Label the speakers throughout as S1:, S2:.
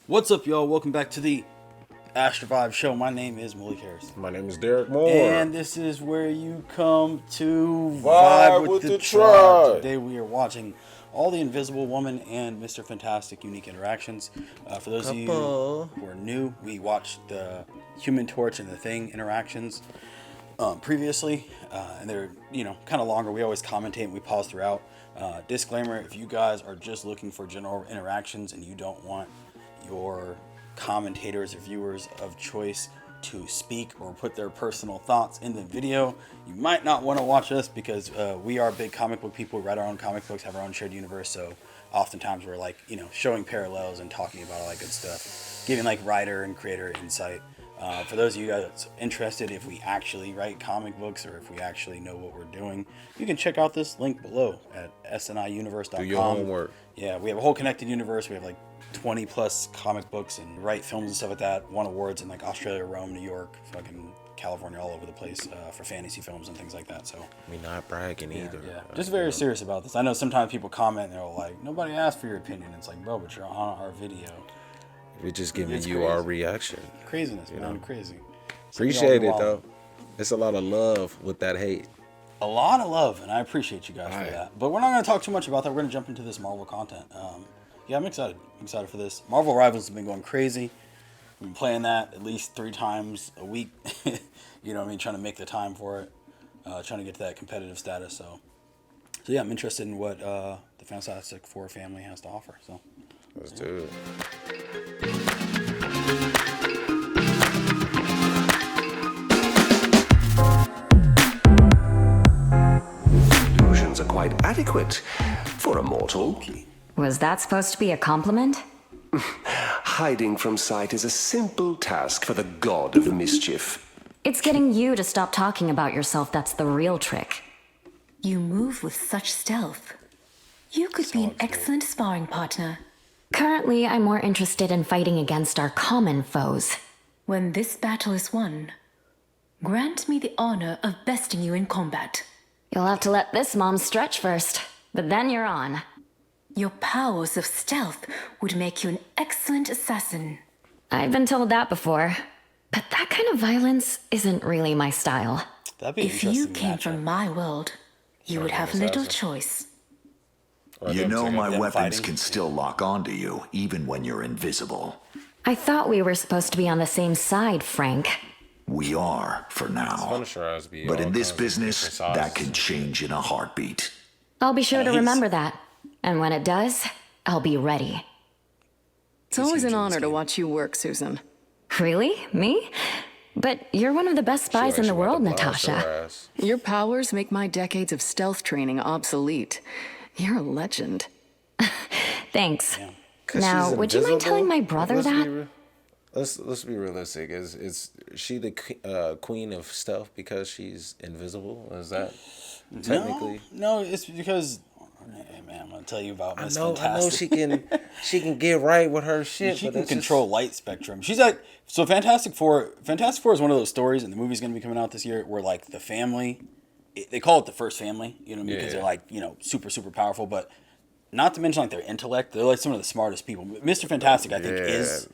S1: What's up, y'all? Welcome back to the Astro Vibe Show. My name is Malik Harris.
S2: My name is Derek Moore.
S1: And this is where you come to
S2: Vibe with the tribe.
S1: Today we are watching All the Invisible Woman and Mr. Fantastic Unique Interactions. For those of you who are new, we watched the Human Torch and the Thing interactions previously. And they're, kind of longer. We always commentate and we pause throughout. Disclaimer, if you guys are just looking for general interactions and you don't want your commentators or viewers of choice to speak or put their personal thoughts in the video, you might not want to watch us because we are big comic book people. We write our own comic books, have our own shared universe, so oftentimes we're showing parallels and talking about all that good stuff, giving writer and creator insight. For those of you guys that's interested, if we actually write comic books or if we actually know what we're doing, you can check out this link below at sniuniverse.com.
S2: Do your homework.
S1: Yeah, we have a whole connected universe. We have 20 plus comic books and write films and stuff like that. Won awards in Australia, Rome, New York, fucking California, all over the place for fantasy films and things like that. So
S2: we're not bragging either.
S1: Yeah, just very serious about this. I know sometimes people comment and they're like, nobody asked for your opinion. It's like, bro, but you're on our video.
S2: We're just giving you our reaction.
S1: Craziness, man. Crazy.
S2: Appreciate it, though. It's a lot of love with that hate.
S1: A lot of love, and I appreciate you guys for that. But we're not going to talk too much about that. We're going to jump into this Marvel content. Yeah, I'm excited. I'm excited for this. Marvel Rivals has been going crazy. I've been playing that at least 3 times a week. You know what I mean? Trying to make the time for it. Trying to get to that competitive status. So yeah, I'm interested in what the Fantastic Four family has to offer. So
S2: let's do it.
S3: Illusions are quite adequate for a mortal.
S4: Was that supposed to be a compliment?
S3: Hiding from sight is a simple task for the god of mischief.
S4: It's getting you to stop talking about yourself that's the real trick.
S5: You move with such stealth. You could be an excellent sparring partner.
S4: Currently, I'm more interested in fighting against our common foes.
S5: When this battle is won, grant me the honor of besting you in combat.
S4: You'll have to let this mom stretch first, but then you're on.
S5: Your powers of stealth would make you an excellent assassin.
S4: I've been told that before, but that kind of violence isn't really my style.
S1: That'd be
S5: if you came from my world, you would have little choice.
S6: You know my weapons can still lock onto you, even when you're invisible.
S4: I thought we were supposed to be on the same side, Frank.
S6: We are, for now. But in this business, that can change in a heartbeat.
S4: I'll be sure to remember that. And when it does, I'll be ready.
S7: It's always an honor to watch you work, Susan.
S4: Really? Me? But you're one of the best spies in the world, Natasha.
S7: Your powers make my decades of stealth training obsolete. You're a legend.
S4: Thanks. Yeah. Now, would you mind telling my brother that?
S2: Let's be realistic. Is she the queen of stealth because she's invisible? Is that technically?
S1: No, it's because. Hey man, I'm gonna tell you about Miss
S2: Fantastic. I know she can get right with her shit.
S1: She can control light spectrum. She's so Fantastic Four. Fantastic Four is one of those stories, and the movie's gonna be coming out this year, where the family, they call it the first family, because they're super powerful, but not to mention their intellect. They're some of the smartest people. Mr. Fantastic, I think, is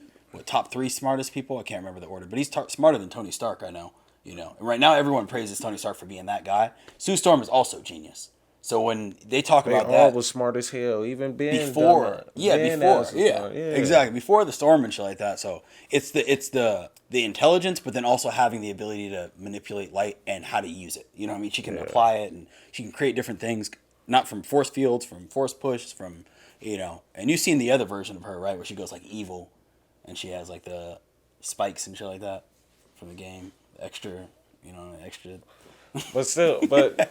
S1: top 3 smartest people. I can't remember the order, but he's smarter than Tony Stark. I know. And right now everyone praises Tony Stark for being that guy. Sue Storm is also genius. So when they talk about that,
S2: all was smart as hell. Even Ben
S1: before, exactly, before the storm and shit like that. So it's the intelligence, but then also having the ability to manipulate light and how to use it. You know what I mean? She can apply it and she can create different things, not from force fields, from force push, from And you've seen the other version of her, right, where she goes evil, and she has the spikes and shit like that from the game, extra.
S2: But still, but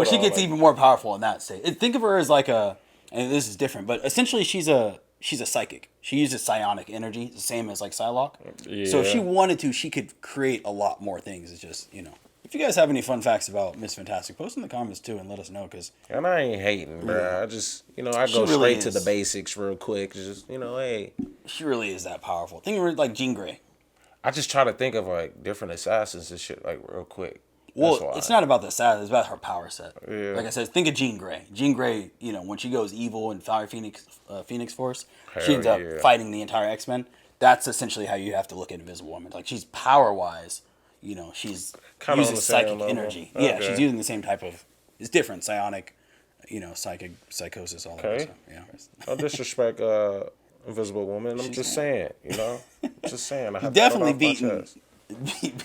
S1: she gets even more powerful in that state. Think of her as and this is different, but essentially she's a psychic. She uses psionic energy, the same as Psylocke. Yeah. So if she wanted to, she could create a lot more things. It's just, If you guys have any fun facts about Miss Fantastic, post in the comments too and let us know.
S2: And I ain't hating, bro. I just, I go straight to the basics real quick. Just, hey.
S1: She really is that powerful. Think of her like Jean Grey.
S2: I just try to think of different assassins and shit real quick.
S1: Well, it's not about the size; it's about her power set.
S2: Yeah.
S1: Like I said, think of Jean Grey. Jean Grey, when she goes evil in Fire Phoenix Force, she ends up fighting the entire X-Men. That's essentially how you have to look at Invisible Woman. Like she's power wise, she's
S2: Kinda
S1: uses psychic
S2: level.
S1: energy.
S2: Okay.
S1: Yeah, she's using the same type of. It's different, psionic, psychosis, all that stuff. Yeah.
S2: No disrespect, Invisible Woman. I'm just saying, just saying. I have
S1: Definitely
S2: to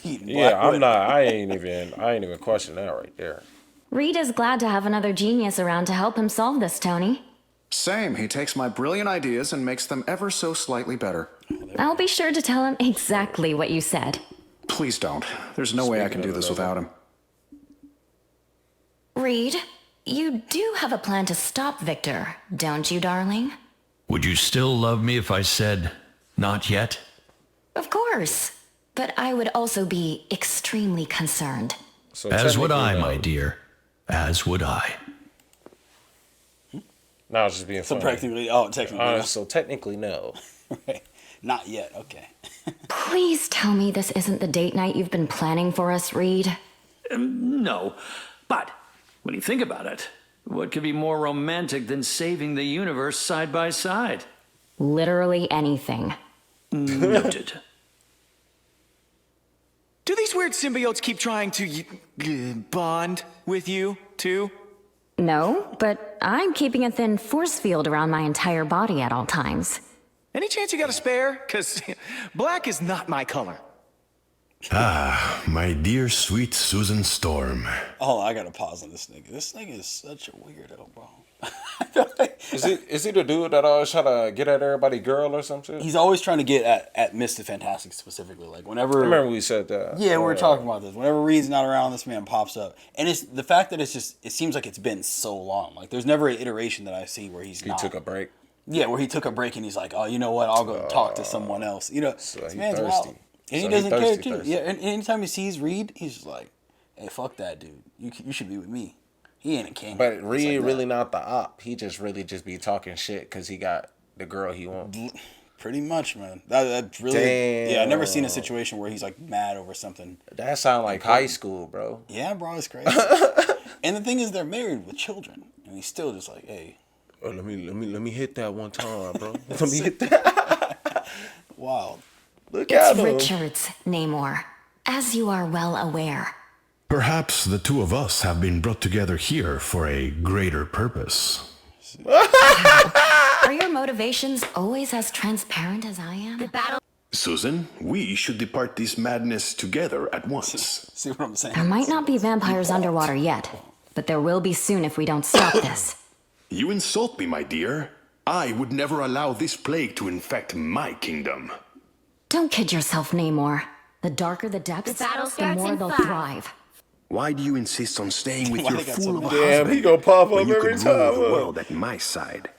S1: beaten.
S2: Yeah, I'm not. I ain't even question that right there.
S4: Reed is glad to have another genius around to help him solve this, Tony.
S8: Same. He takes my brilliant ideas and makes them ever so slightly better.
S4: I'll be sure to tell him exactly what you said.
S8: Please don't. There's no way I can do this without him.
S4: Reed, you do have a plan to stop Victor, don't you, darling?
S9: Would you still love me if I said, not yet?
S4: Of course. But I would also be extremely concerned.
S2: So
S9: as would I, my dear. As would I.
S2: No, I was just being funny.
S1: So
S2: technically, no.
S1: Right. Not yet. Okay.
S4: Please tell me this isn't the date night you've been planning for us, Reed.
S10: No. But when you think about it, what could be more romantic than saving the universe side by side?
S4: Literally anything.
S10: Noted.
S11: Do these weird symbiotes keep trying to bond with you, too?
S4: No, but I'm keeping a thin force field around my entire body at all times.
S11: Any chance you got a spare? Because black is not my color.
S9: Ah, my dear sweet Susan Storm.
S1: Oh, I gotta pause on this nigga. This nigga is such a weirdo, bro.
S2: Is he the dude that always try to get at everybody girl or some shit?
S1: He's always trying to get at Mr. Fantastic specifically. Like whenever
S2: I remember we said that.
S1: Yeah, we were talking about this. Whenever Reed's not around, this man pops up. And it's the fact that it seems like it's been so long. Like there's never an iteration that I see where he
S2: took a break.
S1: Yeah, where he took a break and he's like, oh, you know what? I'll go talk to someone else.
S2: So
S1: this
S2: he
S1: man's
S2: thirsty.
S1: wild. And
S2: So
S1: he doesn't care too.
S2: thirsty.
S1: Yeah, and anytime he sees Reed, he's just like, hey, fuck that dude. You should be with me. He ain't a king.
S2: But Reed like really not the op. He just really be talking shit because he got the girl he wants.
S1: Pretty much, man. That's really.
S2: Damn.
S1: Yeah, I've never seen a situation where he's like mad over something.
S2: That sound like high school, bro.
S1: Yeah, bro, it's crazy. And the thing is, they're married with children, and he's still just like, hey.
S2: Oh, let me hit that one time, bro. Let me hit that.
S1: Wow.
S2: Look at him.
S4: It's Richards, Namor, as you are well aware.
S9: Perhaps the two of us have been brought together here for a greater purpose.
S4: Are your motivations always as transparent as I am?
S6: Susan, we should depart this madness together at once.
S1: See what I'm saying?
S4: There might not be vampires underwater yet, but there will be soon if we don't stop this.
S6: You insult me, my dear. I would never allow this plague to infect my kingdom.
S4: Don't kid yourself, Namor. The darker the depths, the more they'll thrive.
S6: Why do you insist on staying with
S1: Why
S6: your
S1: they got
S6: fool
S1: so
S6: of a
S1: many-
S6: husband
S2: he gonna pop
S6: when
S2: up
S6: you
S2: every
S6: could rule
S2: time,
S6: the
S2: huh?
S6: world at my side?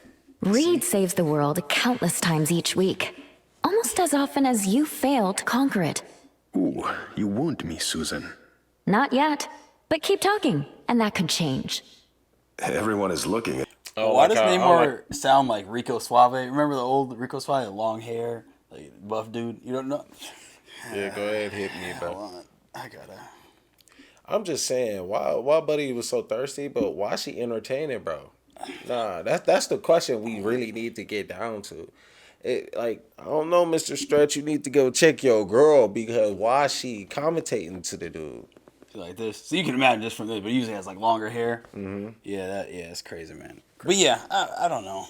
S4: Reed saves the world countless times each week, almost as often as you fail to conquer it.
S6: Ooh, you wound me, Susan.
S4: Not yet, but keep talking, and that could change.
S6: Everyone is looking at...
S1: Why does Namor sound like Rico Suave? Remember the old Rico Suave, the long hair, like buff dude? You don't know?
S2: Yeah, go ahead, hit me, bro.
S1: Hold on. I gotta.
S2: I'm just saying, why Buddy was so thirsty, but why she entertaining, bro? Nah, that's the question we really need to get down to. I don't know, Mr. Stretch, you need to go check your girl because why she commentating to the dude?
S1: Like this. So you can imagine just from this, but he usually has like longer hair. Mm-hmm. Yeah, it's crazy, man. But yeah, I don't know.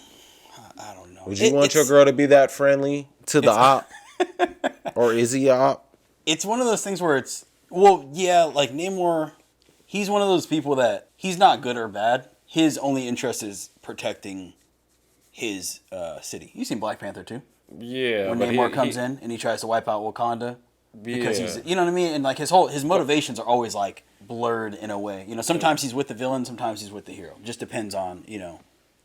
S1: I don't know.
S2: Would you want your girl to be that friendly to the op? Or is he a op?
S1: It's one of those things where it's, well, yeah, like Namor, he's one of those people that he's not good or bad. His only interest is protecting his city. You've seen Black Panther too?
S2: Yeah.
S1: When Namor comes in and he tries to wipe out Wakanda. Because he's, you know what I mean? And like his motivations are always like blurred in a way. You know, sometimes he's with the villain, sometimes he's with the hero. Just depends on,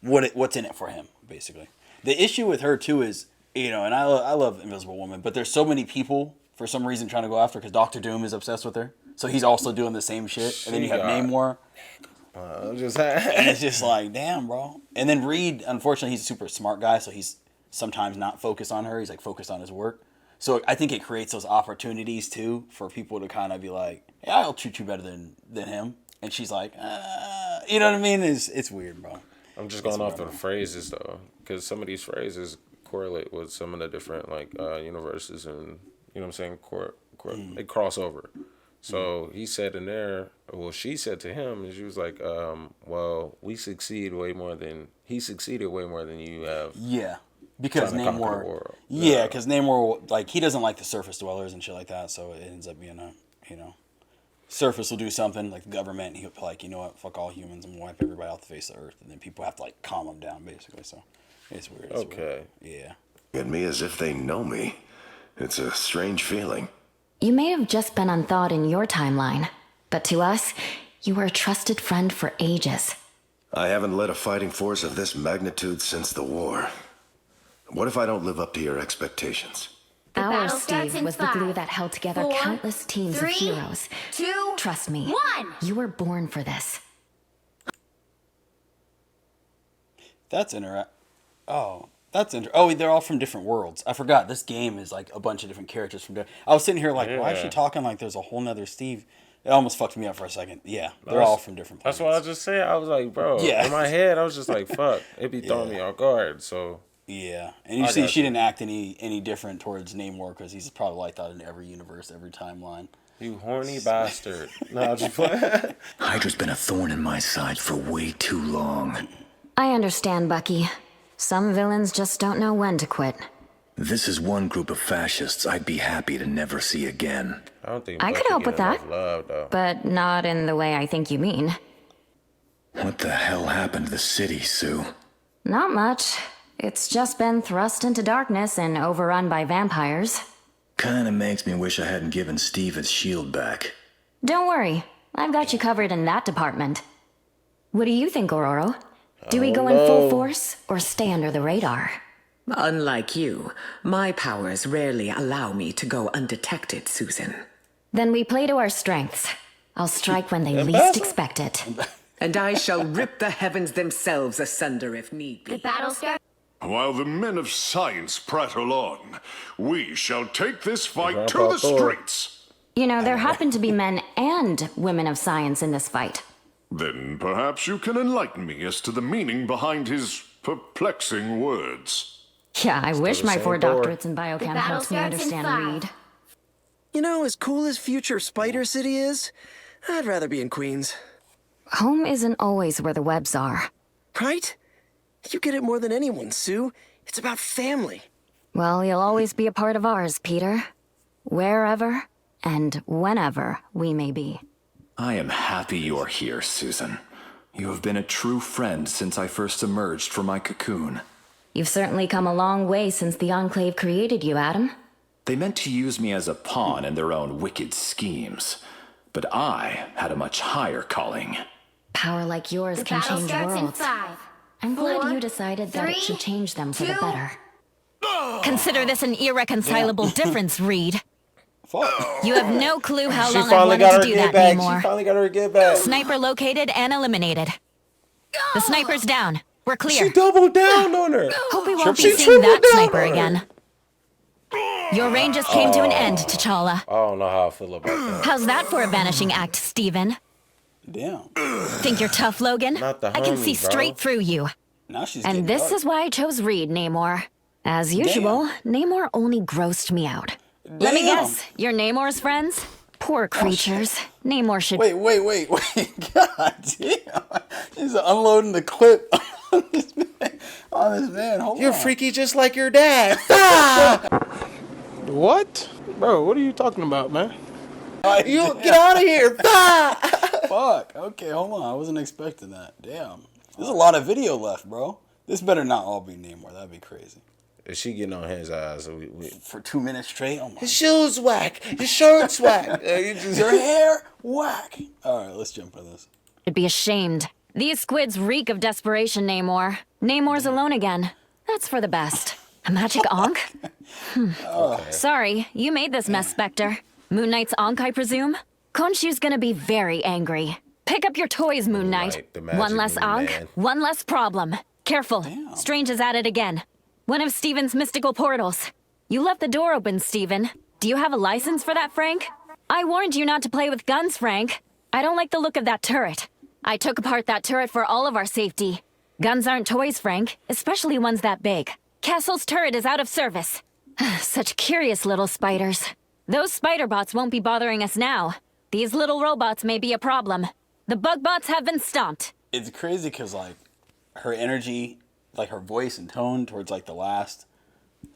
S1: what's in it for him, basically. The issue with her too is, and I love Invisible Woman, but there's so many people for some reason trying to go after her because Doctor Doom is obsessed with her. So he's also doing the same shit. And then you have Namor. And it's just like, damn, bro. And then Reed, unfortunately, he's a super smart guy, so he's sometimes not focused on her. He's like focused on his work. So I think it creates those opportunities too for people to kind of be like, "Yeah, I'll treat you better than him," and she's like, you know what I mean? It's weird, bro.
S2: I'm just going off of the phrases though, because some of these phrases correlate with some of the different like universes, and you know what I'm saying, they cross over. So he said in there, well, she said to him, and she was like, well, he succeeded way more than you have.
S1: Yeah, because Namor. Yeah, because Namor, like, he doesn't like the surface dwellers and shit like that, so it ends up being surface will do something like the government, and he'll be like, you know what, fuck all humans, I'm gonna wipe everybody off the face of the earth, and then people have to like calm him down, basically. So it's weird.
S2: Okay.
S1: Yeah.
S3: At me as if they know me. It's a strange feeling.
S4: You may have just been unthawed in your timeline, but to us, you were a trusted friend for ages.
S3: I haven't led a fighting force of this magnitude since the war. What if I don't live up to your expectations?
S4: Our Steve was the glue that held together
S12: 4,
S4: countless teams
S12: 3,
S4: of heroes.
S12: 2,
S4: Trust me,
S12: 1.
S4: You were born for this.
S1: That's Oh, they're all from different worlds. I forgot. This game is like a bunch of different characters from different... I was sitting here like, why is she talking like there's a whole nother Steve? It almost fucked me up for a second. Yeah, they're all from different planets.
S2: That's what I just said. I was like, bro, in my head, I was just like, fuck. It be throwing me off guard, so...
S1: Yeah, and you see she didn't act any different towards Namor because he's probably like that in every universe, every timeline.
S2: You horny bastard. No, just play.
S6: Hydra's been a thorn in my side for way too long.
S4: I understand, Bucky. Some villains just don't know when to quit.
S6: This is one group of fascists I'd be happy to never see again.
S2: I don't think
S4: I could help with that,
S2: love,
S4: but not in the way I think you mean.
S6: What the hell happened to the city, Sue?
S4: Not much. It's just been thrust into darkness and overrun by vampires.
S6: Kinda makes me wish I hadn't given Steve his shield back.
S4: Don't worry, I've got you covered in that department. What do you think, Ororo? Do we go in full force or stay under the radar?
S13: Unlike you, my powers rarely allow me to go undetected, Susan.
S4: Then we play to our strengths. I'll strike when they least expect it.
S13: And I shall rip the heavens themselves asunder if need be.
S12: The battle starts.
S14: While the men of science prattle on, we shall take this fight to the streets.
S4: You know, there happen to be men and women of science in this fight.
S14: Then perhaps you can enlighten me as to the meaning behind his perplexing words.
S4: Yeah, I wish my 4 doctorates in biochem helped me understand Reed.
S15: You know, as cool as future Spider City is, I'd rather be in Queens.
S4: Home isn't always where the webs are.
S15: Right? You get it more than anyone, Sue. It's about family.
S4: Well, you'll always be a part of ours, Peter. Wherever and whenever we may be.
S8: I am happy you're here, Susan. You have been a true friend since I first emerged from my cocoon.
S4: You've certainly come a long way since the Enclave created you, Adam.
S8: They meant to use me as a pawn in their own wicked schemes. But I had a much higher calling.
S4: Power like yours can change worlds. I'm glad you decided that it should change them for the better. Consider this an irreconcilable difference, Reed. You have no clue how long I wanted to do that anymore.
S2: She finally got her get back.
S4: Sniper located and eliminated. The sniper's down. We're clear.
S2: She doubled down on her.
S4: Hope we won't be seeing that sniper again. Your ranges came to an end, T'Challa.
S2: I don't know how I feel about that.
S4: How's that for a vanishing act, Steven?
S1: Damn.
S4: Think you're tough, Logan?
S2: Not the
S4: I can
S2: homie,
S4: see straight through you.
S1: Now she's
S4: And this is why I chose Reed, Namor. As usual, Namor only grossed me out. Let me guess, you're Namor's friends? Poor creatures. Namor should...
S1: Wait. God damn. She's unloading the clip on this man. Hold on.
S2: You're freaky just like your dad.
S16: What? Bro, what are you talking about, man?
S2: You get out of here.
S1: Fuck. Okay, hold on. I wasn't expecting that. Damn. There's a lot of video left, bro. This better not all be Namor. That'd be crazy.
S2: Is she getting on his eyes?
S1: For 2 minutes straight? Oh my.
S2: His shoes whack. His shirt's whack.
S1: Your hair whack. All right, let's jump into this.
S4: I'd be ashamed. These squids reek of desperation, Namor. Namor's alone again. That's for the best. A magic Ankh?
S1: Okay.
S4: Sorry, you made this mess, Spectre. Moon Knight's Ankh, I presume? Khonshu's gonna be very angry. Pick up your toys, Moon Knight. One less Ankh, one less problem. Careful, Strange is at it again. One of Steven's mystical portals. You left the door open, Steven. Do you have a license for that, Frank? I warned you not to play with guns, Frank. I don't like the look of that turret. I took apart that turret for all of our safety. Guns aren't toys, Frank, especially ones that big. Castle's turret is out of service. Such curious little spiders. Those spider bots won't be bothering us now. These little robots may be a problem. The bug bots have been stomped.
S1: It's crazy because, like, her energy, like her voice and tone towards, like, the last,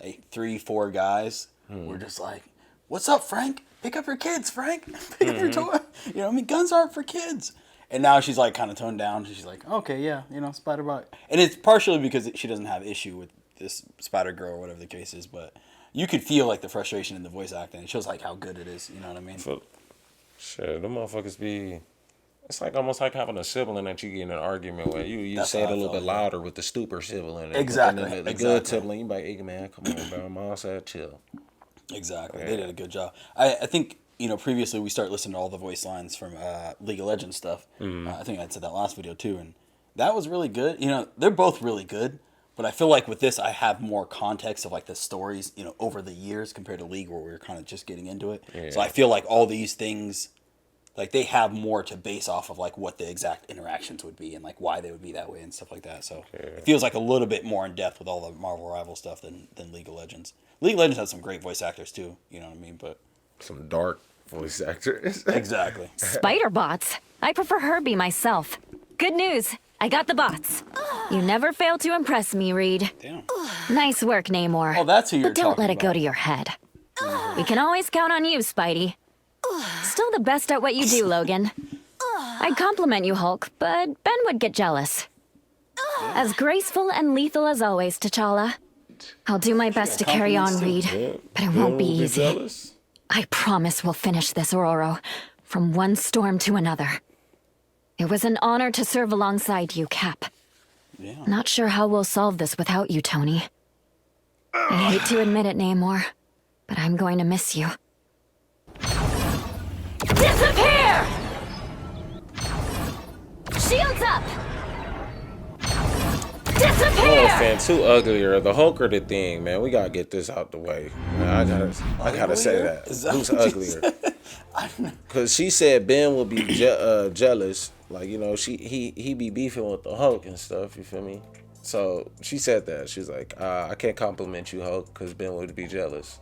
S1: like, 3-4 guys were just like, what's up, Frank? Pick up your kids, Frank. Pick up your toy. You know what I mean? Guns aren't for kids. And now she's, like, kind of toned down. She's like, okay, yeah, you know, spider bot. And it's partially because she doesn't have issue with this spider girl or whatever the case is, but you could feel, like, the frustration in the voice acting. It shows, like, how good it is. You know what I mean?
S2: Shit, them motherfuckers be... It's like almost like having a sibling that you get in an argument with. You say it a little bit louder with the stupid sibling.
S1: Exactly.
S2: The good sibling, you be like, hey, man, come on, bro. Mom said chill.
S1: Exactly. Yeah. They did a good job. I think, you know, previously we started listening to all the voice lines from League of Legends stuff. I think I said that last video too, and that was really good. You know, they're both really good, but I feel like with this I have more context of like the stories, you know, over the years compared to League where we were kind of just getting into it. Yeah. So I feel like all these things, like they have more to base off of like what the exact interactions would be and like why they would be that way and stuff like that. So it feels like a little bit more in depth with all the Marvel Rival stuff than League of Legends. League of Legends has some great voice actors too, you know what I mean? But
S2: some dark voice actors.
S1: Exactly.
S4: Spider bots. I prefer Herbie myself. Good news. I got the bots. You never fail to impress me, Reed.
S1: Damn.
S4: Nice work, Namor.
S1: Oh, that's who you're
S4: talking about. But don't let it
S1: about.
S4: go to your head. We can always count on you, Spidey. Still the best at what you do, Logan. I'd compliment you, Hulk, but Ben would get jealous. As graceful and lethal as always, T'Challa. I'll do my best to carry on, Reed, but it won't be easy. I promise we'll finish this, Ororo, from one storm to another. It was an honor to serve alongside you, Cap.
S1: Yeah.
S4: Not sure how we'll solve this without you, Tony. I hate to admit it, Namor, but I'm going to miss you. Disappear! Shields up! Disappear!
S2: Oh, fan, too uglier. The Hulk or the Thing, man. We gotta get this out the way. Man, I gotta say that. Who's uglier? Because she said Ben will be jealous. Like, you know, he be beefing with the Hulk and stuff. You feel me? So she said that. She's like, I can't compliment you, Hulk, because Ben would be jealous.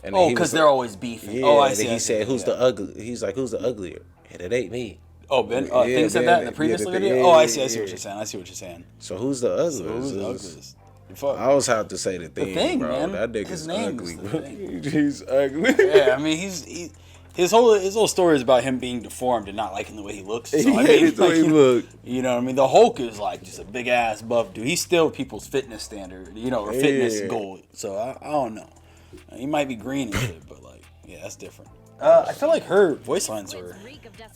S2: And
S1: because they're always beefing.
S2: Yeah,
S1: I see.
S2: He said, "Who's the ugly?" He's like, "Who's the uglier?" And it ain't me.
S1: Oh, Ben. Thing said that in the previous video. I see. I see what you're saying. I see what you're saying.
S2: So who's the ugliest?
S1: Who's the ugliest?
S2: I always have to say the Thing, bro.
S1: Man.
S2: That nigga's ugly. He's ugly.
S1: Yeah, I mean, his whole story is about him being deformed and not liking the way he looks. So, I mean,
S2: the way he look.
S1: You know what I mean? The Hulk is like just a big ass buff dude. He's still people's fitness standard, you know, or fitness goal. So I don't know. He might be green and shit, but like, yeah, that's different. I feel like her voice lines were,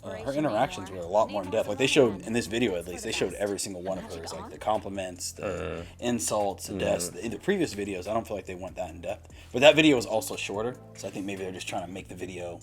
S1: her interactions were a lot more in depth. Like they showed in this video, at least, they showed every single one of hers, like the compliments, the insults, the deaths. In the previous videos, I don't feel like they went that in depth. But that video was also shorter, so I think maybe they're just trying to make the video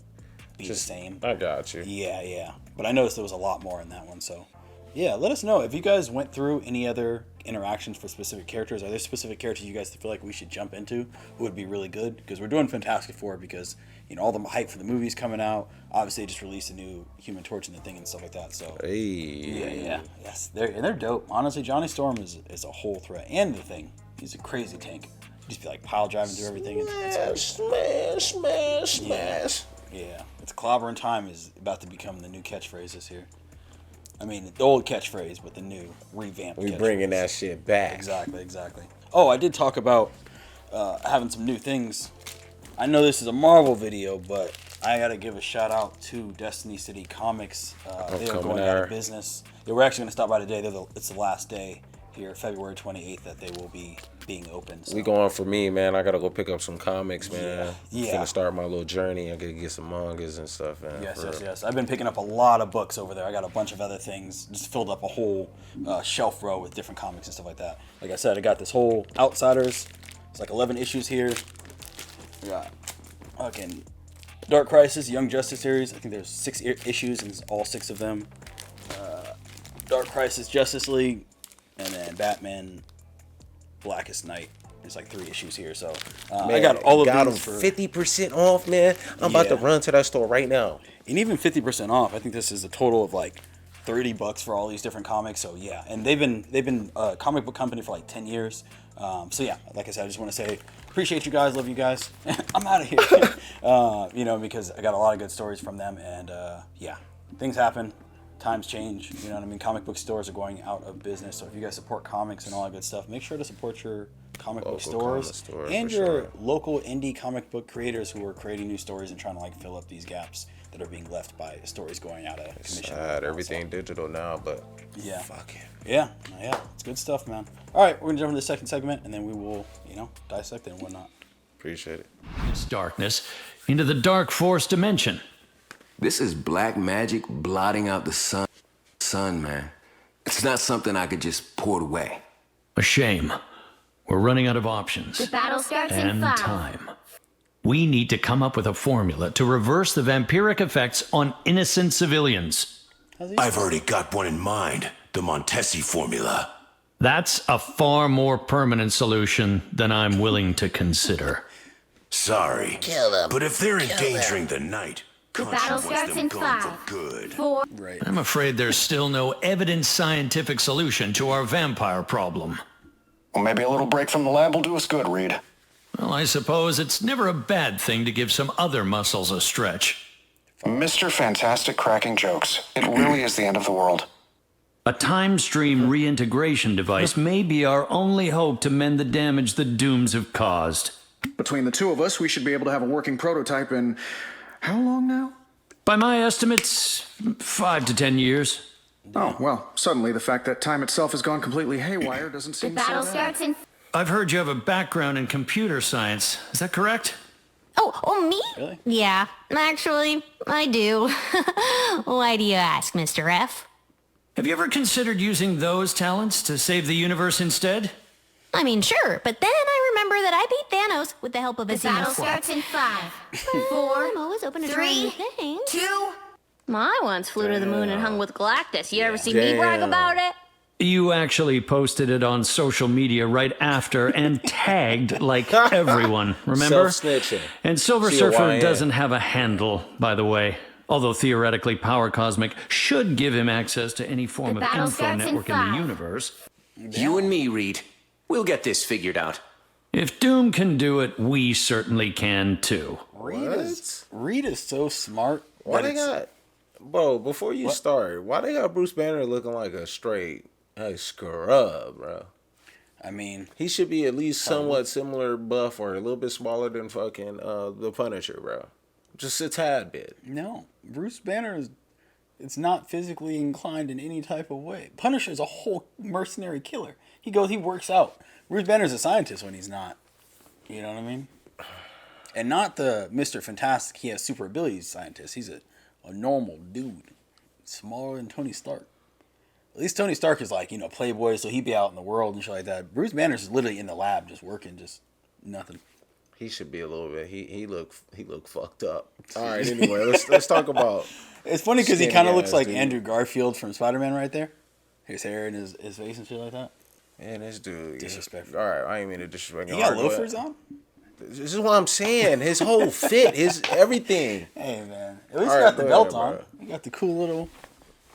S1: be the same.
S2: I got you.
S1: Yeah. But I noticed there was a lot more in that one, so. Yeah, let us know if you guys went through any other interactions for specific characters. Are there specific characters you guys feel like we should jump into who would be really good? Because we're doing Fantastic Four because, you know, all the hype for the movies coming out. Obviously, they just released a new Human Torch and the Thing and stuff like that. So, yeah. Yes, they're dope. Honestly, Johnny Storm is a whole threat. And the Thing. He's a crazy tank. You just be like pile driving through everything. Smash. Yeah. It's clobbering time is about to become the new catchphrase this year. I mean, the old catchphrase, but the new revamped catchphrase.
S2: We bringing that shit back.
S1: Exactly. Oh, I did talk about having some new things. I know this is a Marvel video, but I got to give a shout out to Destiny City Comics. They are going out of business. They were actually going to stop by today. It's the last day here, February 28th, that they will be being open. So.
S2: We going for me, man. I got to go pick up some comics, man.
S1: Yeah.
S2: I'm gonna start my little journey. I got to get some mangas and stuff, man.
S1: Yes. I've been picking up a lot of books over there. I got a bunch of other things. Just filled up a whole shelf row with different comics and stuff like that. Like I said, I got this whole Outsiders. It's like 11 issues here. We got fucking Dark Crisis, Young Justice series. I think there's 6 issues and all 6 of them. Dark Crisis, Justice League, and then Batman, Blackest Night. There's like 3 issues here, so
S2: Man,
S1: I got all of
S2: them
S1: these for
S2: 50% off, man. I'm about to run to that store right now.
S1: And even 50% off. I think this is a total of like $30 for all these different comics. So yeah, and they've been a comic book company for like 10 years. So yeah, like I said, I just want to say appreciate you guys, love you guys. I'm out of here. You know, because I got a lot of good stories from them, and yeah, things happen. Times change, you know what I mean? Comic book stores are going out of business, so if you guys support comics and all that good stuff, make sure to support your comic book stores and your local indie comic book creators who are creating new stories and trying to like fill up these gaps that are being left by stories going out of commission.
S2: Sad, everything digital now, but
S1: yeah,
S2: fuck it.
S1: Yeah, it's good stuff, man. All right, we're gonna jump into the second segment, and then we will, you know, dissect it and whatnot.
S2: Appreciate it.
S10: It's darkness into the dark force dimension.
S12: This is black magic blotting out the sun, man. It's not something I could just port away.
S10: A shame. We're running out of options.
S17: The battle starts in 5.
S10: Time. We need to come up with a formula to reverse the vampiric effects on innocent civilians.
S6: I've already got one in mind. The Montesi formula.
S10: That's a far more permanent solution than I'm willing to consider.
S6: Sorry, but if they're endangering the night,
S17: the battle starts in 5, 4.
S1: Right.
S10: I'm afraid there's still no evidence scientific solution to our vampire problem.
S18: Well, maybe a little break from the lab will do us good, Reed.
S10: Well, I suppose it's never a bad thing to give some other muscles a stretch.
S18: Mr. Fantastic cracking jokes. It really is the end of the world.
S10: A time stream reintegration device may be our only hope to mend the damage the dooms have caused.
S19: Between the two of us, we should be able to have a working prototype in how long now?
S10: By my estimates, 5 to 10 years.
S19: Oh, well, suddenly the fact that time itself has gone completely haywire doesn't seem
S17: the battle
S19: so
S17: starts in.
S10: I've heard you have a background in computer science. Is that correct?
S4: Oh, me?
S1: Really?
S4: Yeah, actually, I do. Why do you ask, Mr. F?
S10: Have you ever considered using those talents to save the universe instead?
S4: I mean, sure, but then I remember that I beat Thanos with the help of a
S17: The battle starts in 5, 4,
S4: I'm always open to trying new
S17: 3,
S4: things.
S17: 2.
S4: I once flew to the moon and hung with Galactus. You ever see me brag about it?
S10: You actually posted it on social media right after and tagged like everyone, remember?
S2: Self-snitching.
S10: And Silver Surfer doesn't have a handle, by the way. Although theoretically, Power Cosmic should give him access to any form of info network in the universe.
S12: You and me, Reed. We'll get this figured out.
S10: If Doom can do it, we certainly can too.
S1: Reed is so smart.
S2: Why they got, bro? Before you start, why they got Bruce Banner looking like a straight scrub, bro?
S1: I mean,
S2: he should be at least somewhat similar buff or a little bit smaller than fucking the Punisher, bro. Just a tad bit.
S1: No, Bruce Banner it's not physically inclined in any type of way. Punisher is a whole mercenary killer. He works out. Bruce Banner's a scientist when he's not. You know what I mean? And not the Mr. Fantastic, he has super abilities scientist. He's a normal dude. Smaller than Tony Stark. At least Tony Stark is like, playboy, so he'd be out in the world and shit like that. Bruce Banner's literally in the lab just working, just nothing.
S2: He should be a little bit. He look fucked up. All right, anyway, let's talk about.
S1: It's funny because he kind of looks like Andrew Garfield from Spider-Man right there. His hair and his face and shit like that.
S2: Man, this dude.
S1: Disrespectful.
S2: All right, I ain't mean to disrespect him.
S1: He got loafers on?
S2: This is what I'm saying. His whole fit, his everything.
S1: Hey, man. At least he got the belt on. He got the cool little...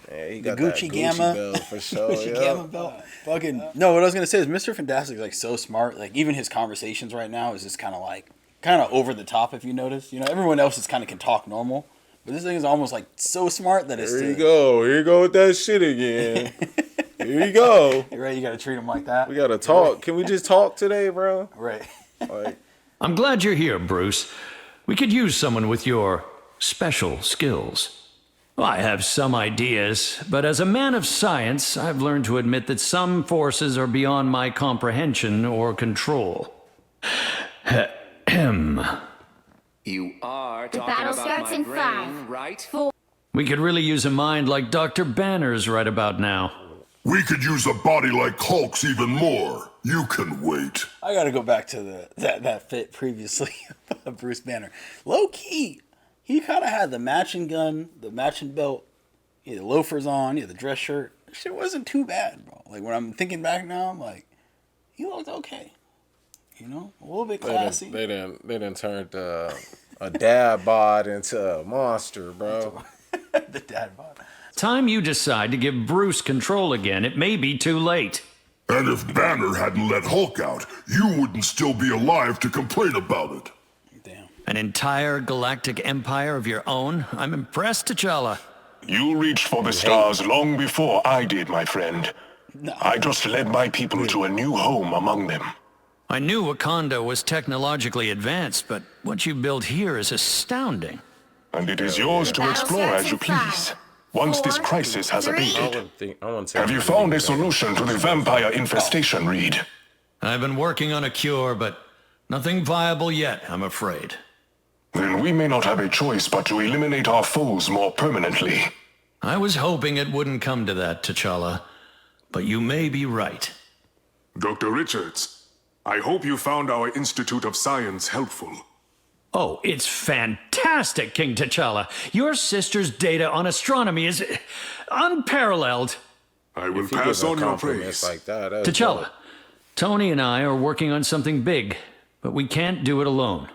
S2: Yeah, he
S1: the
S2: got
S1: Gucci
S2: that
S1: Gamma
S2: belt for sure.
S1: Gucci Gamma belt. Fucking no. What I was gonna say is Mr. Fantastic is like so smart. Like even his conversations right now is just kind of over the top. If you notice, everyone else is can talk normal, but this thing is almost like so smart that it's.
S2: Here you go with that shit again. Here you go.
S1: Right, you gotta treat him like that.
S2: We gotta talk. Can we just talk today, bro?
S1: Right.
S10: I'm glad you're here, Bruce. We could use someone with your special skills. I have some ideas, but as a man of science, I've learned to admit that some forces are beyond my comprehension or control.
S12: You are
S17: The
S12: talking
S17: battle
S12: about
S17: starts
S12: my
S17: in
S12: brain,
S17: 5,
S12: right?
S17: 4.
S10: We could really use a mind like Dr. Banner's right about now.
S14: We could use a body like Hulk's even more. You can wait.
S1: I gotta go back to that fit previously of Bruce Banner. Low key, he kind of had the matching gun, the matching belt, he had the loafers on, he had the dress shirt. Shit wasn't too bad, bro. Like when I'm thinking back now, I'm like, he looked okay. You know, a little bit classy.
S2: They didn't turn a dad bod into a monster, bro.
S1: The dad bod.
S10: Time you decide to give Bruce control again, it may be too late.
S14: And if Banner hadn't let Hulk out, you wouldn't still be alive to complain about it.
S1: Damn.
S10: An entire galactic empire of your own? I'm impressed, T'Challa.
S14: You reached for the stars long before I did, my friend.
S1: No.
S14: I just led my people to a new home among them.
S10: I knew Wakanda was technologically advanced, but what you built here is astounding.
S14: And it is yours to explore as you please. Once this crisis has abated. Have you found a solution to the vampire infestation, Reed?
S10: I've been working on a cure, but nothing viable yet, I'm afraid.
S14: Then we may not have a choice but to eliminate our foes more permanently.
S10: I was hoping it wouldn't come to that, T'Challa, but you may be right.
S14: Dr. Richards, I hope you found our Institute of Science helpful.
S10: Oh, it's fantastic, King T'Challa. Your sister's data on astronomy is unparalleled.
S14: I will pass on your praise.
S2: Like that,
S10: T'Challa, Tony and I are working on something big, but we can't do it alone.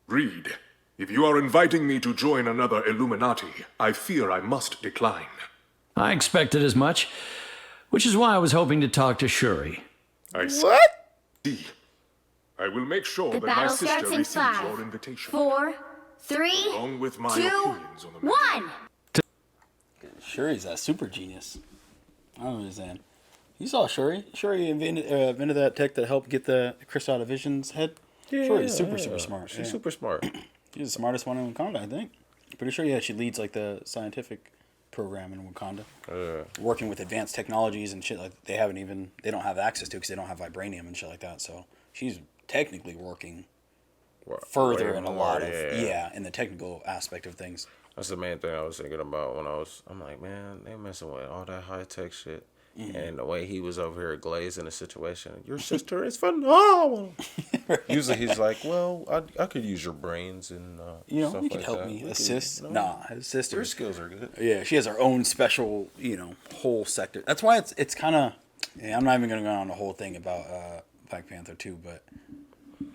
S14: Reed, if you are inviting me to join another Illuminati, I fear I must decline.
S10: I expected as much, which is why I was hoping to talk to Shuri.
S14: See. I will make sure
S17: The
S14: that my
S17: battle
S14: sister
S17: starts in
S14: receives
S17: 5,
S14: your invitation.
S17: 4, 3,
S14: Along with my
S17: 2,
S14: opinions on the matter.
S17: 1.
S1: Shuri's a super genius. I don't understand. You saw Shuri. Shuri invented that tech that helped get the crystal out of Vision's head.
S2: Yeah,
S1: Shuri's super smart.
S2: She's super smart.
S1: She's the smartest one in Wakanda, I think. Pretty sure, she leads like the scientific program in Wakanda. Working with advanced technologies and shit like they don't have access to because they don't have vibranium and shit like that. So she's technically working further in a lot of in the technical aspect of things.
S2: That's the main thing I was thinking about when I'm like, man, they messing with all that high tech shit. Mm-hmm. And the way he was over here glazing the situation, your sister is phenomenal. Right. Usually he's like, well, I could use your brains and stuff
S1: you could
S2: like
S1: help
S2: that.
S1: me assist. Nah, his sister.
S2: Your skills are good.
S1: Yeah, she has her own special, whole sector. That's why it's kind of. I'm not even gonna go on the whole thing about Black Panther 2, but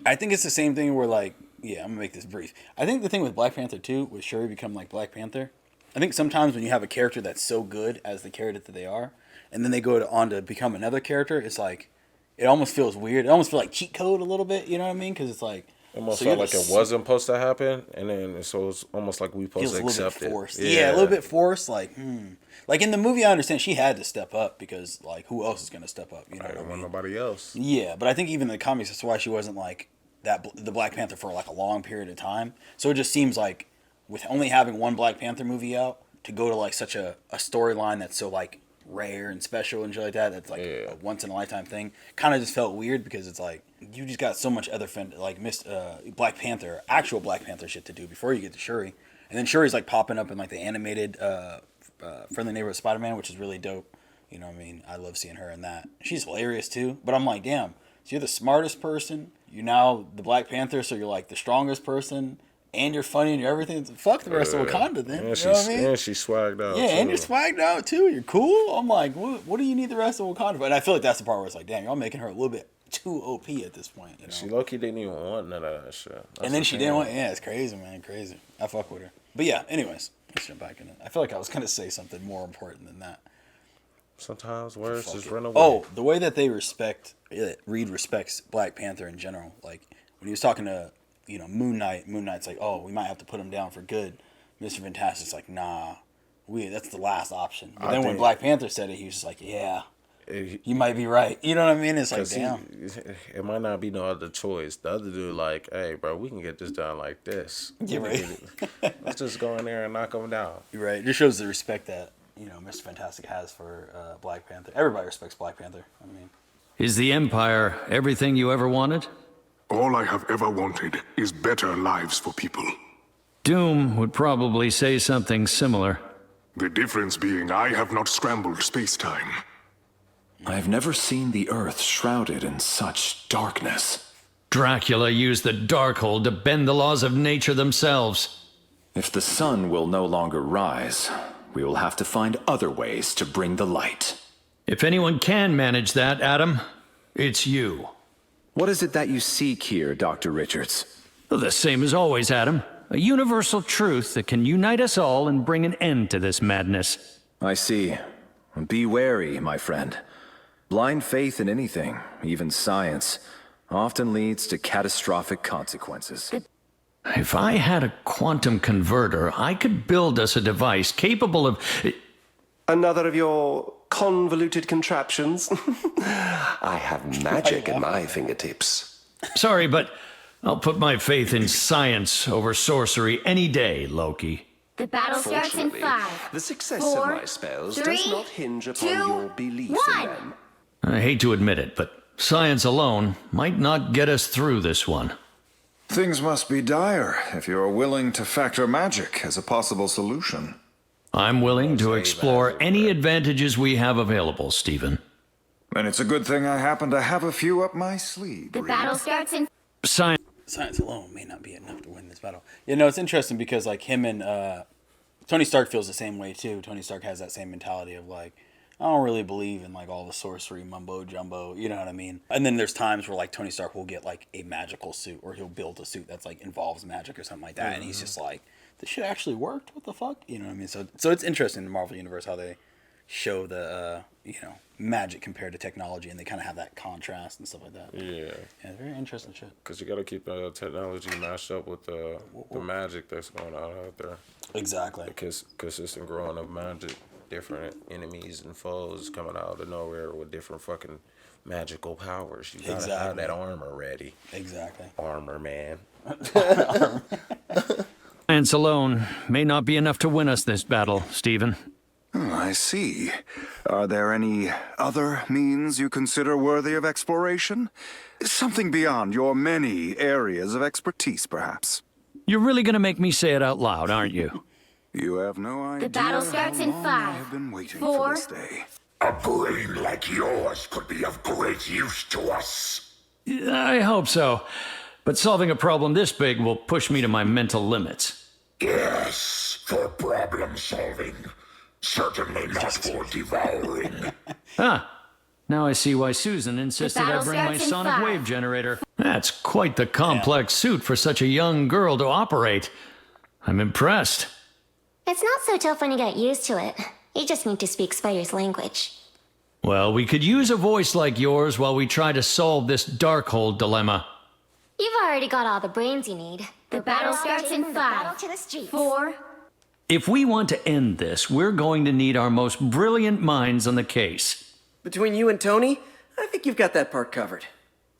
S1: I think it's the same thing where I'm gonna make this brief. I think the thing with Black Panther 2, with Shuri become like Black Panther, I think sometimes when you have a character that's so good as the character that they are, and then they go on to become another character, it's like, it almost feels weird. It almost feels like cheat code a little bit, you know what I mean? Because it's like...
S2: Almost felt like it wasn't supposed to happen, and then so it's almost like we supposed to accept it.
S1: Forced. Yeah, a little bit forced, like in the movie, I understand she had to step up because, like, who else is going to step up? You know what I mean?
S2: Nobody else.
S1: Yeah, but I think even in the comics, that's why she wasn't, like, the Black Panther for, like, a long period of time. So it just seems like, with only having one Black Panther movie out, to go to, like, such a storyline that's so, like, rare and special and shit like that, that's, like, a once-in-a-lifetime thing, kind of just felt weird because it's, like, you just got so much other, Black Panther, actual Black Panther shit to do before you get to Shuri. And then Shuri's, like, popping up in, like, the animated Friendly Neighborhood Spider-Man, which is really dope. You know what I mean? I love seeing her in that. She's hilarious, too. But I'm like, damn, so you're the smartest person, you're now the Black Panther, so you're, like, the strongest person, and you're funny and you're everything. Fuck the rest of Wakanda, then.
S2: And
S1: you know what I mean?
S2: And she's swagged out,
S1: too. And you're swagged out, too. You're cool. I'm like, what do you need the rest of Wakanda for? And I feel like that's the part where it's like, damn, y'all making her a little bit too OP at this point. You know?
S2: She low-key didn't even want none of that shit.
S1: And then she didn't want... Yeah, it's crazy, man. Crazy. I fuck with her. But yeah, anyways. Let's jump back in it. I feel like I was going to say something more important than that.
S2: Sometimes words just run away.
S1: Oh, the way that they Reed respects Black Panther in general. Like, when he was talking to, Moon Knight's like, oh, we might have to put him down for good. Mr. Fantastic's like, nah, that's the last option. But then when Black Panther said it, he was just like, yeah, you might be right. You know what I mean? It's like, damn.
S2: It might not be no other choice. The other dude like, hey, bro, we can get this done like this.
S1: Yeah, right.
S2: Let's just go in there and knock him down.
S1: You're right. It just shows the respect that, Mr. Fantastic has for Black Panther. Everybody respects Black Panther. I mean,
S10: is the Empire everything you ever wanted?
S14: All I have ever wanted is better lives for people.
S10: Doom would probably say something similar.
S14: The difference being I have not scrambled space-time.
S8: I've never seen the Earth shrouded in such darkness.
S10: Dracula used the Darkhold to bend the laws of nature themselves.
S8: If the sun will no longer rise, we will have to find other ways to bring the light.
S10: If anyone can manage that, Adam, it's you.
S20: What is it that you seek here, Dr. Richards?
S10: The same as always, Adam. A universal truth that can unite us all and bring an end to this madness.
S20: I see. Be wary, my friend. Blind faith in anything, even science, often leads to catastrophic consequences.
S10: If I had a quantum converter, I could build us a device capable of...
S21: Another of your convoluted contraptions? I have magic at my fingertips.
S10: Sorry, but I'll put my faith in science over sorcery any day, Loki.
S17: The battle starts in 5.
S21: The success
S17: 4,
S21: of my spells
S17: 3,
S21: does not hinge upon
S17: 2,
S21: your belief
S17: 1.
S21: in them.
S10: I hate to admit it, but science alone might not get us through this one.
S6: Things must be dire if you're willing to factor magic as a possible solution.
S10: I'm willing to explore any advantages we have available, Stephen.
S6: And it's a good thing I happen to have a few up my sleeve.
S17: The battle starts in...
S1: Science alone may not be enough to win this battle. You know, it's interesting because, like, him and Tony Stark feels the same way, too. Tony Stark has that same mentality of, like, I don't really believe in, like, all the sorcery mumbo-jumbo, you know what I mean? And then there's times where, like, Tony Stark will get, like, a magical suit, or he'll build a suit that's, like, involves magic or something like that, and he's just like, this shit actually worked? What the fuck? You know what I mean? So it's interesting in the Marvel Universe how they show the, magic compared to technology, and they kind of have that contrast and stuff like that.
S2: Yeah.
S1: Yeah, very interesting shit.
S2: Because you got to keep technology matched up with the magic that's going on out there.
S1: Exactly.
S2: Because consistent growing of magic, different enemies and foes coming out of nowhere with different fucking magical powers. You got to have that armor ready.
S1: Exactly.
S2: Armor, man.
S10: Science alone may not be enough to win us this battle, Stephen.
S6: I see. Are there any other means you consider worthy of exploration? Something beyond your many areas of expertise, perhaps?
S10: You're really going to make me say it out loud, aren't you?
S6: You have no idea.
S17: The battle starts in 5.
S6: I have been waiting for this day.
S22: A brain like yours could be of great use to us.
S10: I hope so. But solving a problem this big will push me to my mental limits.
S22: Yes, for problem solving. Certainly not for devouring.
S10: Now I see why Susan insisted I bring my sonic wave generator. That's quite the complex suit for such a young girl to operate. I'm impressed.
S23: It's not so tough when you get used to it. You just need to speak Spider's language.
S10: Well, we could use a voice like yours while we try to solve this Darkhold dilemma.
S23: You've already got all the brains you need.
S17: The battle starts in 5. 4.
S10: If we want to end this, we're going to need our most brilliant minds on the case.
S15: Between you and Tony, I think you've got that part covered.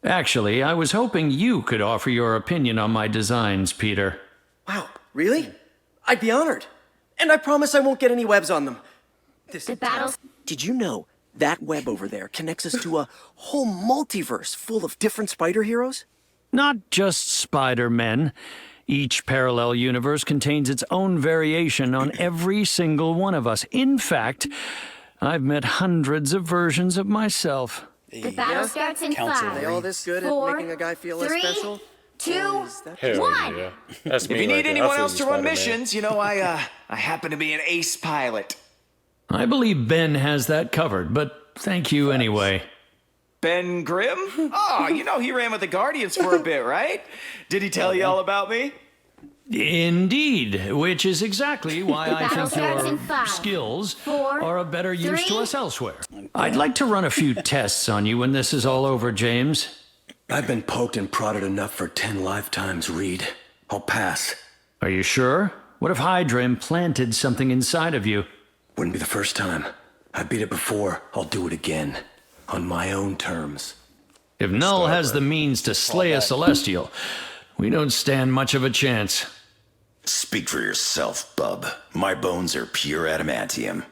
S10: Actually, I was hoping you could offer your opinion on my designs, Peter.
S15: Wow, really? I'd be honored. And I promise I won't get any webs on them. Did you know that web over there connects us to a whole multiverse full of different spider heroes?
S10: Not just Spider-Men. Each parallel universe contains its own variation on every single one of us. In fact, I've met hundreds of versions of myself.
S17: The battle starts in 5.
S15: Are they all this good
S17: 4,
S15: at making a guy feel less
S17: 3,
S15: special?
S17: 2,
S2: Hell
S17: 1.
S2: Yeah. That's
S11: If
S2: me
S11: you
S2: right
S11: need
S2: there.
S11: anyone
S2: I feel
S11: else to
S2: you,
S11: run
S2: Spider-Man.
S11: missions, you know, I happen to be an ace pilot.
S10: I believe Ben has that covered, but thank you anyway.
S11: Ben Grimm? Oh, you know he ran with the Guardians for a bit, right? Did he tell you all about me?
S10: Indeed, which is exactly why I
S17: battle
S10: think
S17: starts in
S10: your
S17: 5,
S10: skills
S17: 4,
S10: are of better use
S17: 3,
S10: to us elsewhere. I'd like to run a few tests on you when this is all over, James.
S12: I've been poked and prodded enough for 10 lifetimes, Reed. I'll pass.
S10: Are you sure? What if Hydra implanted something inside of you?
S12: Wouldn't be the first time. I beat it before. I'll do it again. On my own terms.
S10: If Null has the means to slay a Celestial, we don't stand much of a chance.
S6: Speak for yourself, bub. My bones are pure adamantium.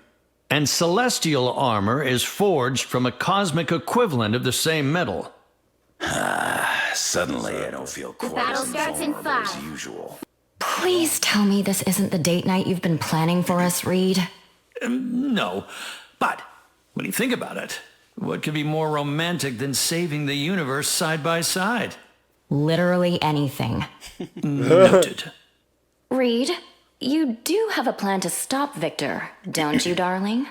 S10: And Celestial armor is forged from a cosmic equivalent of the same metal.
S6: Suddenly I don't feel quite
S17: battle
S6: as
S17: starts in
S6: invulnerable
S17: 5.
S6: as usual.
S4: Please tell me this isn't the date night you've been planning for us, Reed.
S10: No, but when you think about it, what could be more romantic than saving the universe side by side?
S4: Literally anything.
S10: Noted.
S4: Reed, you do have a plan to stop Victor, don't you, darling?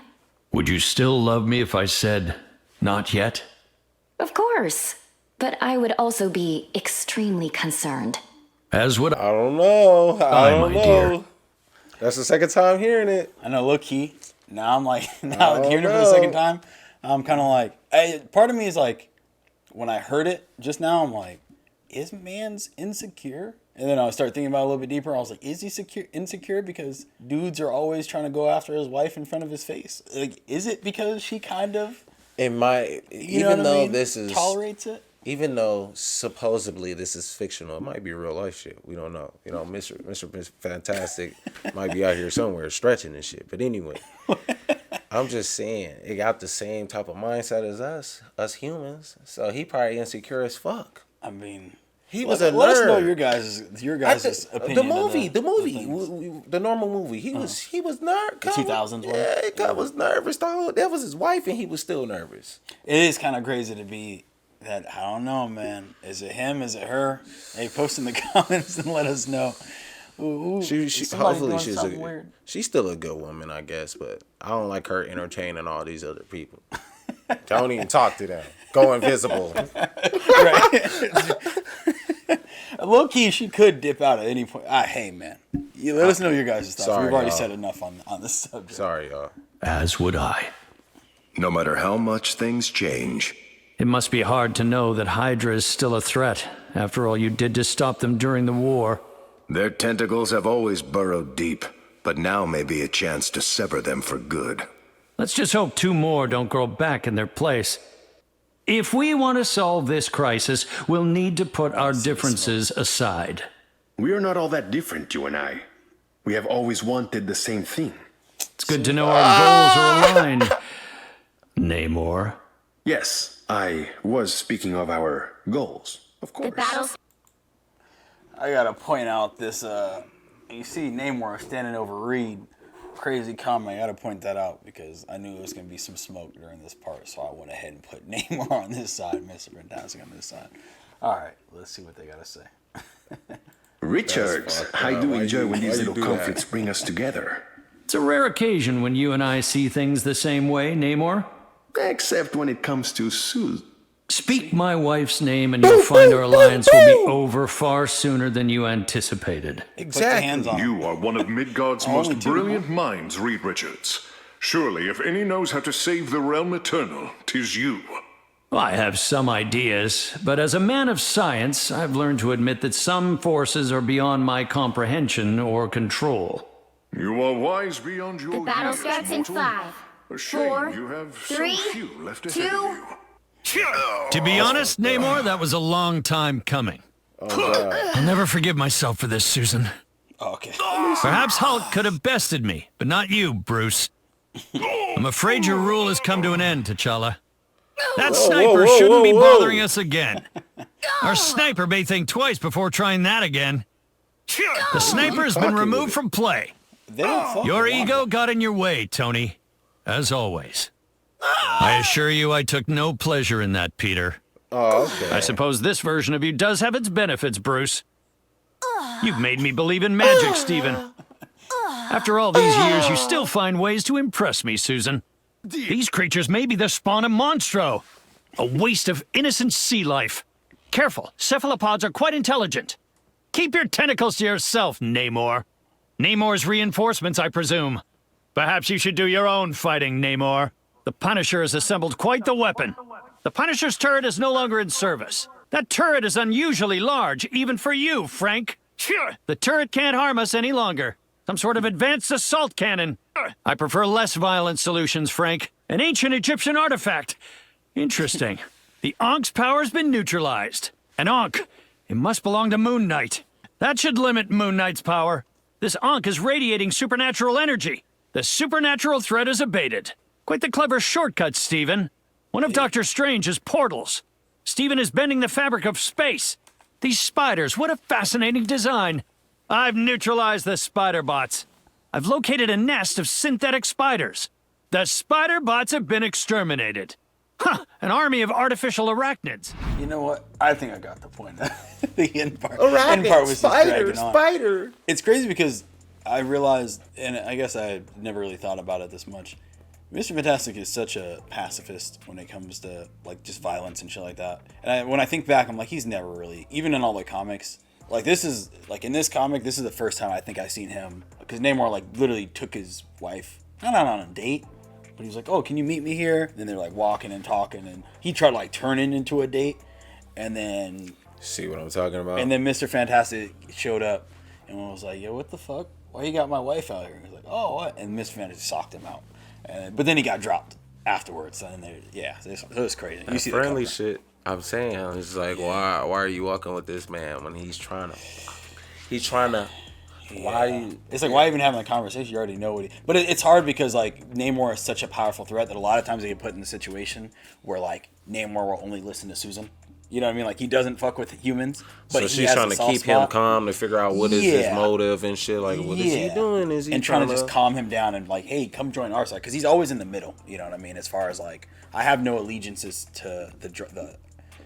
S10: Would you still love me if I said, not yet?
S4: Of course. but I would also be extremely concerned.
S10: As would
S2: I don't know. I don't
S10: my
S2: know.
S10: dear.
S2: That's the second time hearing it.
S1: I know, low key. Now I'm like, now hearing it for the second time, I'm kind of like, part of me is like, when I heard it just now, I'm like, is man's insecure? And then I start thinking about it a little bit deeper. I was like, is he insecure because dudes are always trying to go after his wife in front of his face? Like, is it because she kind of,
S2: it might,
S1: even though this is tolerates it?
S2: Even though supposedly this is fictional, it might be real life shit. We don't know. You know, Mr. Fantastic might be out here somewhere stretching and shit. But anyway, I'm just saying, it got the same type of mindset as us humans. So he probably insecure as fuck.
S1: I mean,
S2: he was a nerd.
S1: Let us know your guys' opinion.
S2: The normal movie. He was nerd.
S1: The 2000s one.
S2: Yeah, he was nervous. Though that was his wife, and he was still nervous.
S1: It is kind of crazy to be. That I don't know, man. Is it him? Is it her? Hey, post in the comments and let us know.
S2: She hopefully she's still a good woman, I guess. But I don't like her entertaining all these other people. Don't even talk to them. Go invisible.
S1: Right. Low key, she could dip out at any point. Hey, man. You let us know your guys' thoughts. We've already said enough on this subject.
S2: Sorry, y'all.
S10: As would I.
S3: No matter how much things change.
S10: It must be hard to know that Hydra is still a threat, after all you did to stop them during the war.
S3: Their tentacles have always burrowed deep, but now may be a chance to sever them for good.
S10: Let's just hope 2 more don't grow back in their place. If we want to solve this crisis, we'll need to put our differences aside.
S5: We are not all that different, you and I. We have always wanted the same thing.
S10: It's good to know our goals are aligned. Namor.
S5: Yes. I was speaking of our goals, of course.
S1: I gotta point out this, you see Namor standing over Reed. Crazy comment. I gotta point that out because I knew it was gonna be some smoke during this part, so I went ahead and put Namor on this side, Mr. Fantastic on this side. Alright, let's see what they gotta say.
S5: Richard, I do enjoy when these little conflicts bring us together.
S10: It's a rare occasion when you and I see things the same way, Namor.
S5: Except when it comes to Susan.
S10: Speak my wife's name and you'll find our alliance will be over far sooner than you anticipated.
S2: Exactly.
S6: You are one of Midgard's most brilliant minds, Reed Richards. Surely, if any knows how to save the realm eternal, 'tis you.
S10: I have some ideas, but as a man of science, I've learned to admit that some forces are beyond my comprehension or control.
S6: You are wise beyond your years.
S17: The battle starts in 5, 4,
S6: you have
S17: 3,
S6: so few left
S17: 2.
S6: ahead of you.
S10: To be honest, Namor, that was a long time coming. I'll never forgive myself for this, Susan.
S1: Okay.
S10: Perhaps Hulk could have bested me, but not you, Bruce. I'm afraid your rule has come to an end, T'Challa. That sniper shouldn't be bothering us again. Our sniper may think twice before trying that again. The sniper has been removed from play. Your ego got in your way, Tony. As always. I assure you I took no pleasure in that, Peter.
S2: Oh, okay.
S10: I suppose this version of you does have its benefits, Bruce. You've made me believe in magic, Stephen. After all these years, you still find ways to impress me, Susan. These creatures may be the spawn of Monstro. A waste of innocent sea life. Careful, cephalopods are quite intelligent. Keep your tentacles to yourself, Namor. Namor's reinforcements, I presume. Perhaps you should do your own fighting, Namor. The Punisher has assembled quite the weapon. The Punisher's turret is no longer in service. That turret is unusually large, even for you, Frank. The turret can't harm us any longer. Some sort of advanced assault cannon. I prefer less violent solutions, Frank. An ancient Egyptian artifact. Interesting. The Ank's power's been neutralized. An Ankh. It must belong to Moon Knight. That should limit Moon Knight's power. This Ankh is radiating supernatural energy. The supernatural threat is abated. Quite the clever shortcut, Stephen. One of Doctor Strange's portals. Stephen is bending the fabric of space. These spiders, what a fascinating design. I've neutralized the spider bots. I've located a nest of synthetic spiders. The spider bots have been exterminated. Huh, an army of artificial arachnids.
S1: You know what? I think I got the point. The end part.
S2: Arachnid,
S1: End part was
S2: spider, spider.
S1: It's crazy because I realized, and I guess I never really thought about it this much. Mr. Fantastic is such a pacifist when it comes to like just violence and shit like that. And when I think back, I'm like, he's never really, even in all the comics, like this is like in this comic, this is the first time I think I've seen him, because Namor like literally took his wife not on a date, but he was like, oh, can you meet me here? And they're like walking and talking, and he tried to like turn it into a date, and then
S2: see what I'm talking about.
S1: And then Mr. Fantastic showed up and was like, yo, what the fuck? Why you got my wife out here? He's like, oh, what? And Mr. Fantastic socked him out. But then he got dropped afterwards. And it was crazy. You see
S2: friendly shit. I'm saying, it's like, why are you walking with this man when he's trying to? Why?
S1: It's like, why even having a conversation? You already know what he. But it's hard because like Namor is such a powerful threat that a lot of times they get put in the situation where like Namor will only listen to Susan. You know what I mean? Like he doesn't fuck with humans, but
S2: so she's trying to keep him calm to figure out what is his motive and shit. Like, what is he doing? Is he
S1: trying to just calm him down and like, hey, come join our side? Because he's always in the middle. You know what I mean? As far as like, I have no allegiances to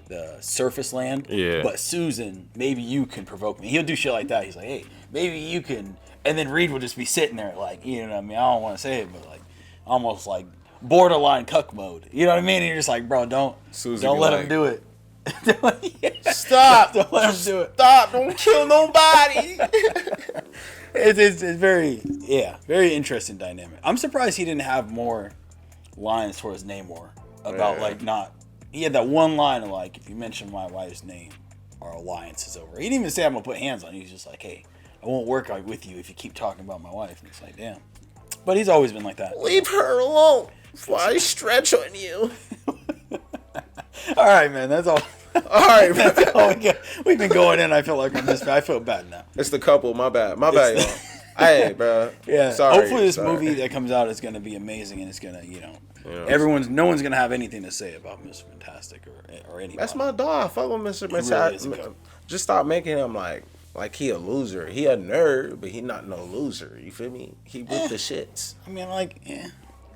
S1: the surface land.
S2: Yeah.
S1: But Susan, maybe you can provoke me. He'll do shit like that. He's like, hey, maybe you can. And then Reed will just be sitting there like, you know what I mean? I don't want to say it, but like, almost like borderline cuck mode. You know what I mean? And you're just like, bro, don't let him do it.
S2: Stop!
S1: Don't let him do it.
S2: Stop! Don't kill nobody.
S1: It's very very interesting dynamic. I'm surprised he didn't have more lines towards Namor about like not. He had that one line of like, if you mention my wife's name, our alliance is over. He didn't even say I'm gonna put hands on you. He's just like, hey, I won't work with you if you keep talking about my wife. And it's like, damn. But he's always been like that.
S2: Leave her alone. Why stretch on you?
S1: All right, man. That's all.
S2: All right, man.
S1: That's all we got. We've been going in. I feel like on this. I feel bad now.
S2: It's the couple. My bad, y'all. Hey, bro.
S1: Yeah.
S2: Sorry.
S1: Hopefully, this movie that comes out is gonna be amazing, and it's gonna, no one's gonna have anything to say about Mr. Fantastic or anybody.
S2: That's my dog. Fuck with Mr. Fantastic. Really just stop making him like he a loser. He a nerd, but he not no loser. You feel me? He with the shits.
S1: I mean, like,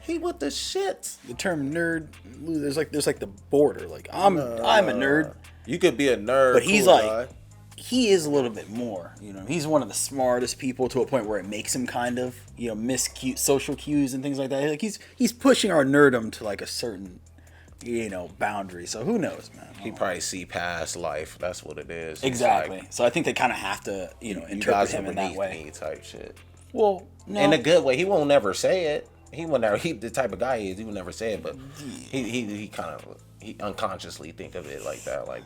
S2: he with the shits.
S1: The term nerd, there's like the border. Like I'm a nerd.
S2: You could be a nerd,
S1: but he's he is a little bit more. You know, he's one of the smartest people to a point where it makes him kind of miss social cues and things like that. Like he's pushing our nerdom to like a certain boundary. So who knows, man?
S2: He probably see past life. That's what it is.
S1: Exactly. So I think they kind of have to interpret him in that way.
S2: Type shit.
S1: Well, no.
S2: In a good way. He won't never say it. He will never. He the type of guy he is. He will never say it, but he unconsciously think of it like that. Like,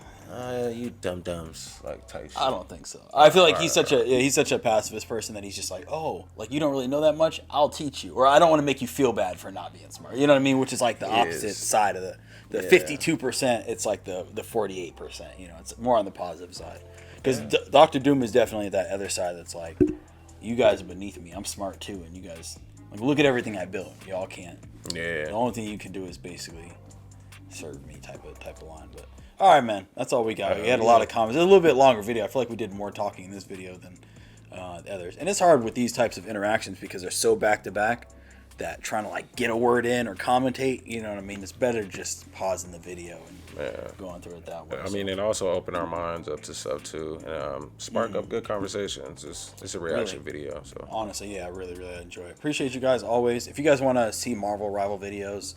S2: you dum-dums, like type shit.
S1: I don't think so. I feel like he's such a pacifist person that he's just like, oh, like you don't really know that much, I'll teach you, or I don't want to make you feel bad for not being smart. You know what I mean? Which is like the opposite side of the 52%. It's like the 48%. It's more on the positive side because Dr. Doom is definitely that other side that's like, you guys are beneath me. I'm smart too, and you guys like look at everything I built. Y'all can't.
S2: Yeah.
S1: The only thing you can do is basically serve me type of line, but. All right, man. That's all we got. We had a lot of comments. It's a little bit longer video. I feel like we did more talking in this video than the others. And it's hard with these types of interactions because they're so back to back that trying to like get a word in or commentate, you know what I mean? It's better just pausing the video and going through it that way.
S2: I mean, it also open our minds up to stuff too, and spark up good conversations. It's a reaction video, so
S1: honestly, I really enjoy it. Appreciate you guys always. If you guys want to see Marvel Rival videos,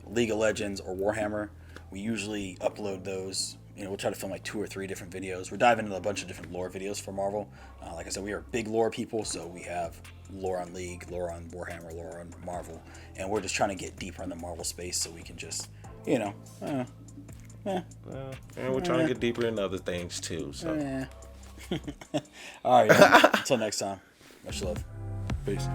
S1: League of Legends, or Warhammer. We usually upload those. We'll try to film like 2 or 3 different videos. We're diving into a bunch of different lore videos for Marvel. Like I said, we are big lore people, so we have lore on League, lore on Warhammer, lore on Marvel, and we're just trying to get deeper in the Marvel space so we can just, and
S2: we're trying to get deeper in other things too. So,
S1: all right. Until next time. Much love.
S2: Peace.